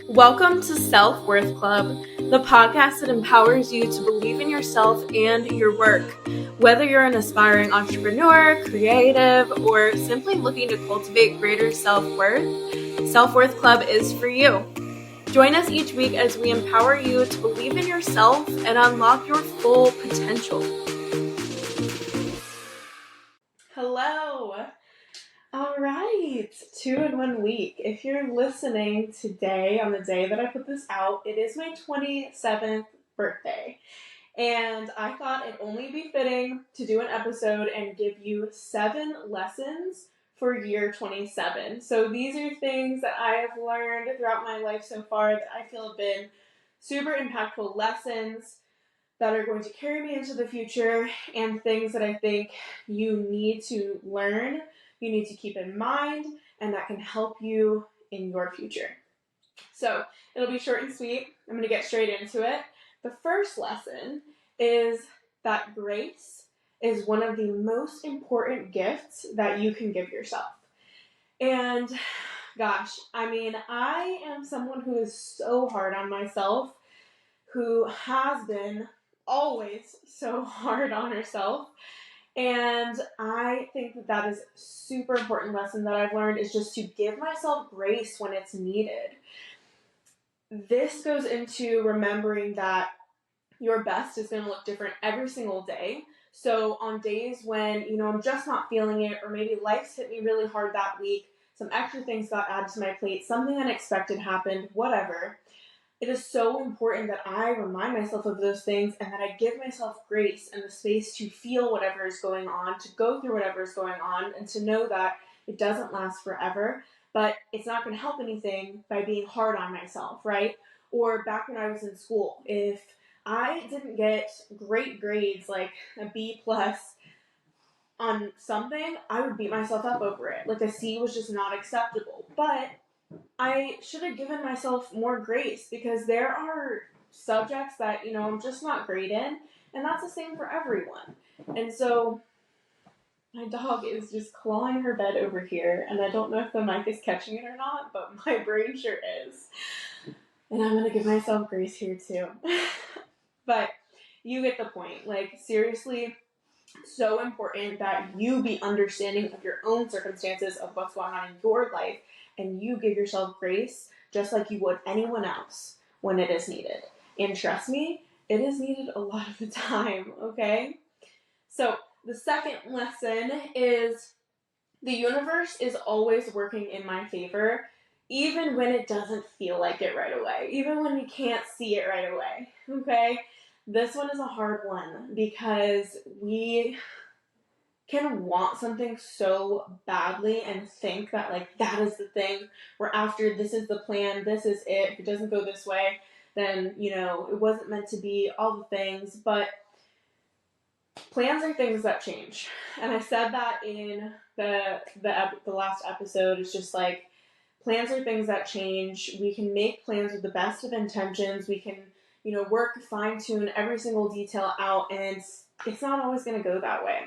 Welcome to Self-Worth Club, the podcast that empowers you to believe in yourself and your work. Whether you're an aspiring entrepreneur, creative, or simply looking to cultivate greater self-worth, Self-Worth Club is for you. Join us each week as we empower you to believe in yourself and unlock your full potential. Hello. All right, 2 in 1 week. If you're listening today, on the day that I put this out, it is my 27th birthday. And I thought it'd only be fitting to do an episode and give you 7 lessons for year 27. So these are things that I have learned throughout my life so far that I feel have been super impactful lessons that are going to carry me into the future, and things that I think you need to learn, you need to keep in mind, and that can help you in your future. So it'll be short and sweet. I'm going to get straight into it. The first lesson is that grace is one of the most important gifts that you can give yourself. And gosh, I am someone who is so hard on myself, who has been always so hard on herself. And I think that is a super important lesson that I've learned, is just to give myself grace when it's needed. This goes into remembering that your best is going to look different every single day. So on days when, I'm just not feeling it, or maybe life's hit me really hard that week, some extra things got added to my plate, something unexpected happened, whatever, it is so important that I remind myself of those things, and that I give myself grace and the space to feel whatever is going on, to go through whatever is going on, and to know that it doesn't last forever, but it's not going to help anything by being hard on myself, right? Or back when I was in school, if I didn't get great grades, like a B plus on something, I would beat myself up over it. Like a C was just not acceptable. But I should have given myself more grace, because there are subjects that, I'm just not great in, and that's the same for everyone. And so my dog is just clawing her bed over here, and I don't know if the mic is catching it or not, but my brain sure is. And I'm going to give myself grace here too. But you get the point. Like, seriously, so important that you be understanding of your own circumstances, of what's going on in your life, and you give yourself grace just like you would anyone else when it is needed. And trust me, it is needed a lot of the time, okay? So the second lesson is the universe is always working in my favor, even when it doesn't feel like it right away, even when you can't see it right away, okay? This one is a hard one, because we can want something so badly and think that, like, that is the thing we're after, this is the plan, this is it. If it doesn't go this way, then, it wasn't meant to be, all the things. But plans are things that change. And I said that in the last episode. It's just like, plans are things that change. We can make plans with the best of intentions. We can, work, fine-tune every single detail out, and it's not always going to go that way.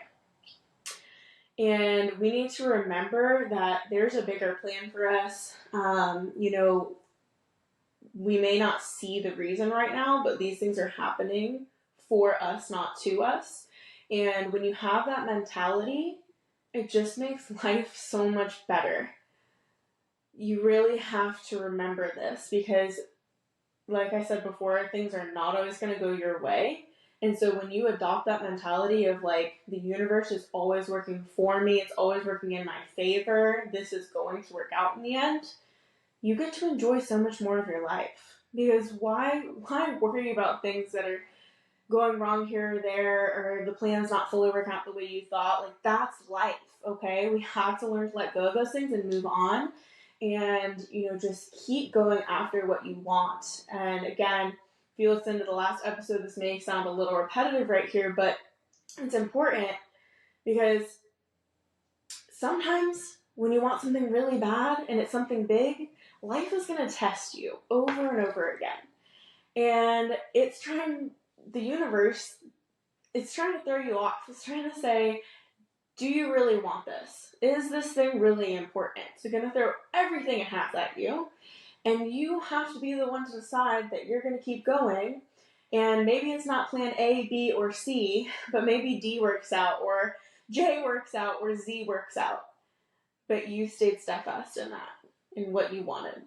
And we need to remember that there's a bigger plan for us. We may not see the reason right now, but these things are happening for us, not to us. And when you have that mentality, it just makes life so much better. You really have to remember this, because, like I said before, things are not always going to go your way. And so when you adopt that mentality of, like, the universe is always working for me, it's always working in my favor, this is going to work out in the end, you get to enjoy so much more of your life. Because why worry about things that are going wrong here or there, or the plan's not fully working out the way you thought? Like, that's life, okay? We have to learn to let go of those things and move on, and, just keep going after what you want. And again, if you listen to the last episode, this may sound a little repetitive right here, but it's important, because sometimes when you want something really bad and it's something big, life is going to test you over and over again. And the universe, it's trying to throw you off. It's trying to say, do you really want this? Is this thing really important? It's going to throw everything it has at you. And you have to be the one to decide that you're going to keep going. And maybe it's not plan A, B, or C, but maybe D works out, or J works out, or Z works out. But you stayed steadfast in that, in what you wanted.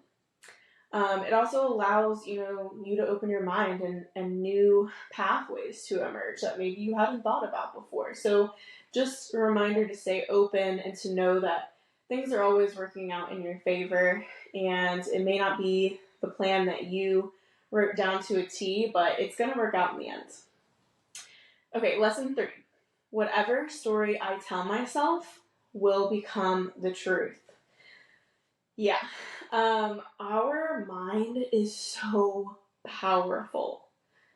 It also allows you to open your mind and new pathways to emerge that maybe you hadn't thought about before. So just a reminder to stay open and to know that things are always working out in your favor, and it may not be the plan that you wrote down to a T, but it's going to work out in the end. Okay, lesson 3. Whatever story I tell myself will become the truth. Yeah. Our mind is so powerful.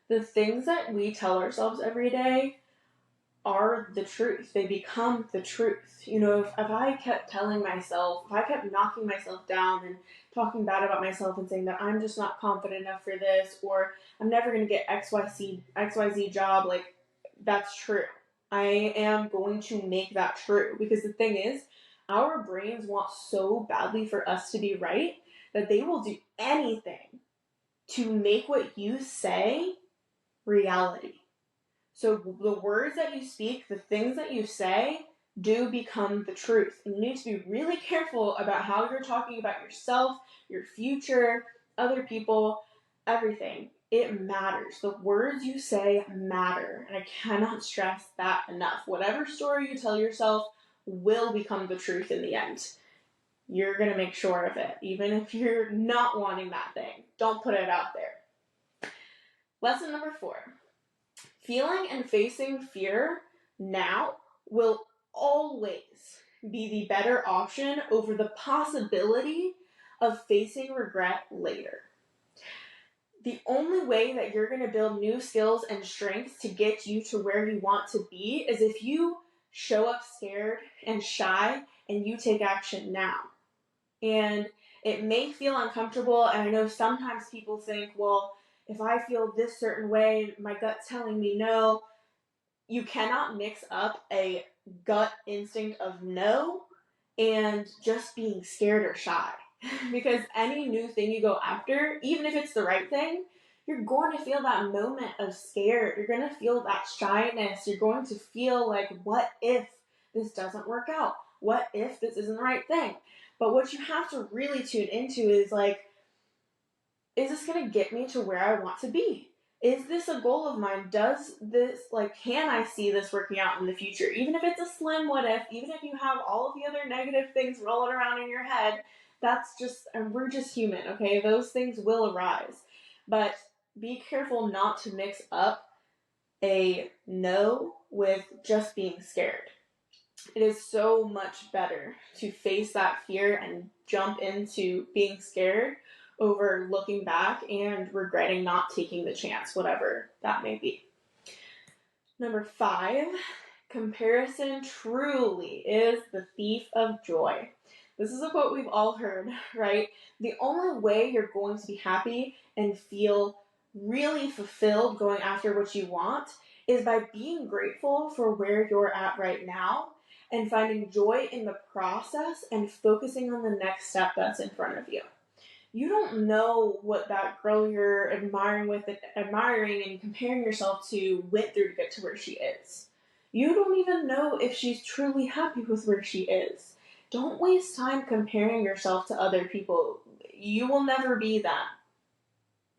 The things that we tell ourselves every day are the truth. They become the truth. If I kept telling myself, if I kept knocking myself down and talking bad about myself and saying that I'm just not confident enough for this, or I'm never going to get XYZ job, like, that's true. I am going to make that true, because the thing is, our brains want so badly for us to be right that they will do anything to make what you say reality. So the words that you speak, the things that you say, do become the truth. And you need to be really careful about how you're talking about yourself, your future, other people, everything. It matters. The words you say matter. And I cannot stress that enough. Whatever story you tell yourself will become the truth in the end. You're going to make sure of it. Even if you're not wanting that thing, don't put it out there. Lesson number 4. Feeling and facing fear now will always be the better option over the possibility of facing regret later. The only way that you're going to build new skills and strengths to get you to where you want to be is if you show up scared and shy and you take action now. And it may feel uncomfortable, and I know sometimes people think, well, if I feel this certain way, my gut's telling me no. You cannot mix up a gut instinct of no and just being scared or shy. Because any new thing you go after, even if it's the right thing, you're going to feel that moment of scared. You're going to feel that shyness. You're going to feel like, what if this doesn't work out? What if this isn't the right thing? But what you have to really tune into is like, is this going to get me to where I want to be? Is this a goal of mine? Does this, can I see this working out in the future? Even if it's a slim what if, even if you have all of the other negative things rolling around in your head, and we're just human, okay? Those things will arise. But be careful not to mix up a no with just being scared. It is so much better to face that fear and jump into being scared over looking back and regretting not taking the chance, whatever that may be. Number 5, comparison truly is the thief of joy. This is a quote we've all heard, right? The only way you're going to be happy and feel really fulfilled going after what you want is by being grateful for where you're at right now and finding joy in the process and focusing on the next step that's in front of you. You don't know what that girl you're admiring and comparing yourself to went through to get to where she is. You don't even know if she's truly happy with where she is. Don't waste time comparing yourself to other people. You will never be that.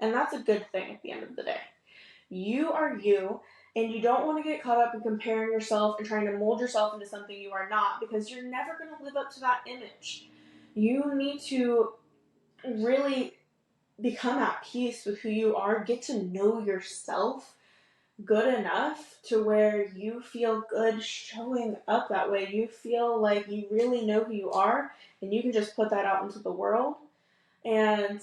And that's a good thing at the end of the day. You are you, and you don't want to get caught up in comparing yourself and trying to mold yourself into something you are not, because you're never going to live up to that image. You need to really become at peace with who you are, get to know yourself good enough to where you feel good showing up that way. You feel like you really know who you are, and you can just put that out into the world. And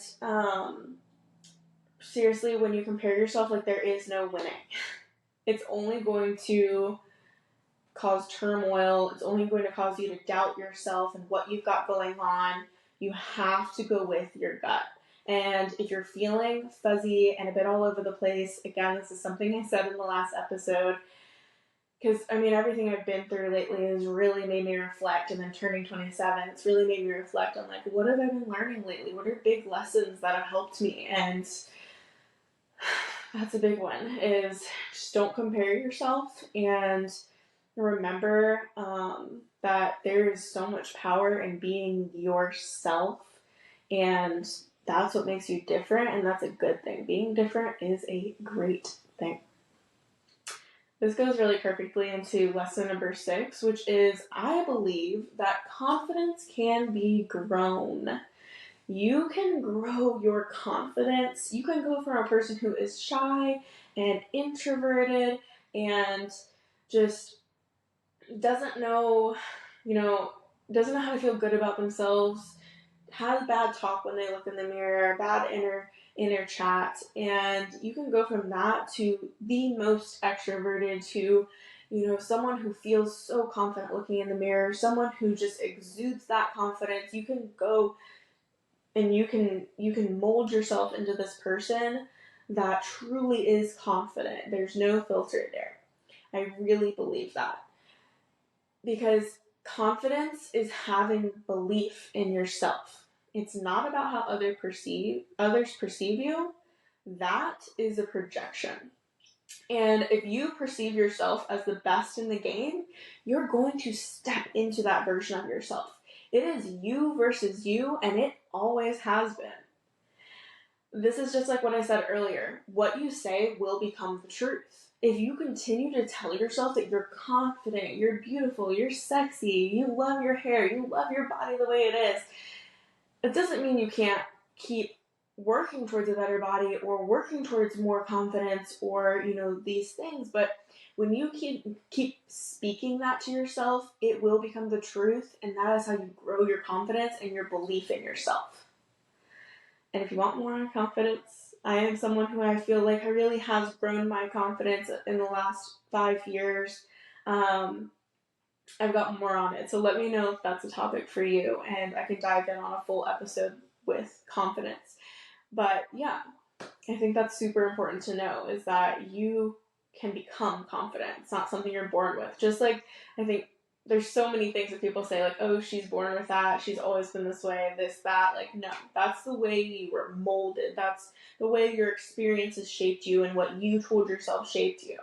seriously, when you compare yourself, there is no winning. It's only going to cause turmoil. It's only going to cause you to doubt yourself and what you've got going on. You have to go with your gut. And if you're feeling fuzzy and a bit all over the place, again, this is something I said in the last episode, because I mean, everything I've been through lately has really made me reflect, and then turning 27, it's really made me reflect on, like, what have I been learning lately? What are big lessons that have helped me? And that's a big one, is just don't compare yourself, and remember that there is so much power in being yourself, and that's what makes you different, and that's a good thing. Being different is a great thing. This goes really perfectly into lesson number 6, which is, I believe that confidence can be grown. You can grow your confidence. You can go from a person who is shy and introverted and just doesn't know, doesn't know how to feel good about themselves, has bad talk when they look in the mirror, bad inner chat, and you can go from that to the most extroverted, to someone who feels so confident looking in the mirror, someone who just exudes that confidence. You can go and you can mold yourself into this person that truly is confident. There's no filter there. I really believe that, because confidence is having belief in yourself. It's not about how others perceive you. That is a projection. And if you perceive yourself as the best in the game, you're going to step into that version of yourself. It is you versus you, and it always has been. This is just like what I said earlier. What you say will become the truth. If you continue to tell yourself that you're confident, you're beautiful, you're sexy, you love your hair, you love your body the way it is, it doesn't mean you can't keep working towards a better body or working towards more confidence or, these things. But when you keep speaking that to yourself, it will become the truth, and that is how you grow your confidence and your belief in yourself. And if you want more confidence, I am someone who I feel like I really has grown my confidence in the last 5 years. I've got more on it, so let me know if that's a topic for you, and I can dive in on a full episode with confidence. But yeah, I think that's super important to know, is that you can become confident. It's not something you're born with. Just like, I think there's so many things that people say, like, oh, she's born with that, she's always been this way, this, that. Like, no, that's the way you were molded. That's the way your experiences shaped you, and what you told yourself shaped you.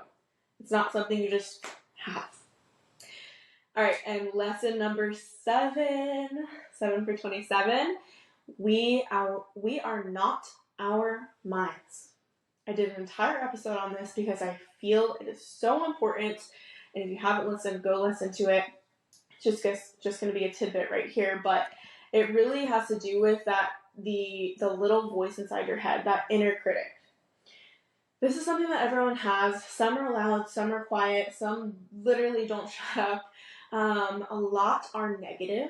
It's not something you just have. All right, and lesson number 7 for 27, we are not our minds. I did an entire episode on this because I feel it is so important, and if you haven't listened, go listen to it. It's just going to be a tidbit right here, but it really has to do with that the little voice inside your head, that inner critic. This is something that everyone has. Some are loud, some are quiet, some literally don't shut up. A lot are negative.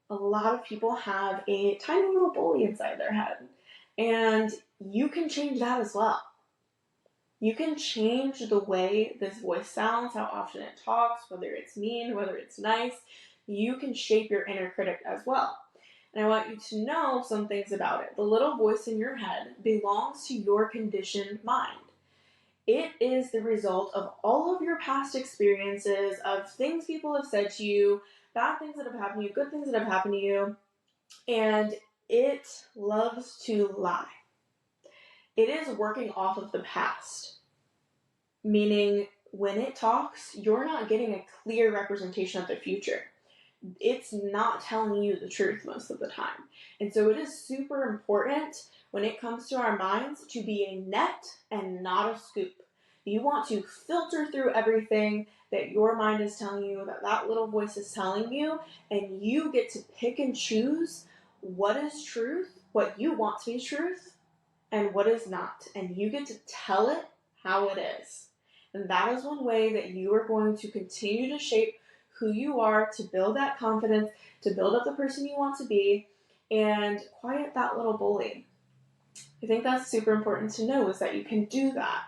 A lot of people have a tiny little bully inside their head. And you can change that as well. You can change the way this voice sounds, how often it talks, whether it's mean, whether it's nice. You can shape your inner critic as well. And I want you to know some things about it. The little voice in your head belongs to your conditioned mind. It is the result of all of your past experiences, of things people have said to you, bad things that have happened to you, good things that have happened to you, and it loves to lie. It is working off of the past, meaning when it talks, you're not getting a clear representation of the future. It's not telling you the truth most of the time. And so it is super important when it comes to our minds to be a net and not a scoop. You want to filter through everything that your mind is telling you, that little voice is telling you, and you get to pick and choose what is truth, what you want to be truth, and what is not. And you get to tell it how it is. And that is one way that you are going to continue to shape who you are, to build that confidence, to build up the person you want to be, and quiet that little bully. I think that's super important to know, is that you can do that.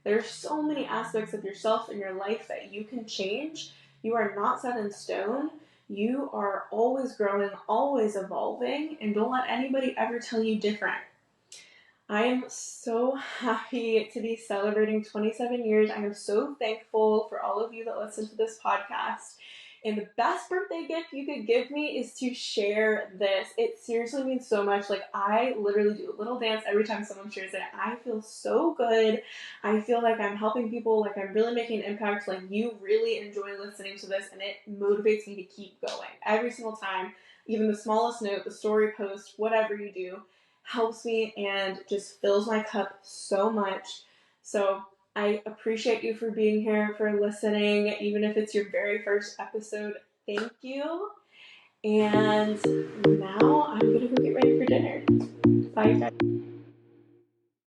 There's so many aspects of yourself in your life that you can change. You are not set in stone. You are always growing, always evolving, and don't let anybody ever tell you different. I am so happy to be celebrating 27 years. I am so thankful for all of you that listen to this podcast. And the best birthday gift you could give me is to share this. It seriously means so much. Like, I literally do a little dance every time someone shares it. I feel so good. I feel like I'm helping people, like I'm really making an impact. Like, you really enjoy listening to this, and it motivates me to keep going every single time. Even the smallest note, the story post, whatever you do, helps me and just fills my cup so much. So I appreciate you for being here, for listening, even if it's your very first episode. Thank you. And now I'm going to go get ready for dinner. Bye, guys.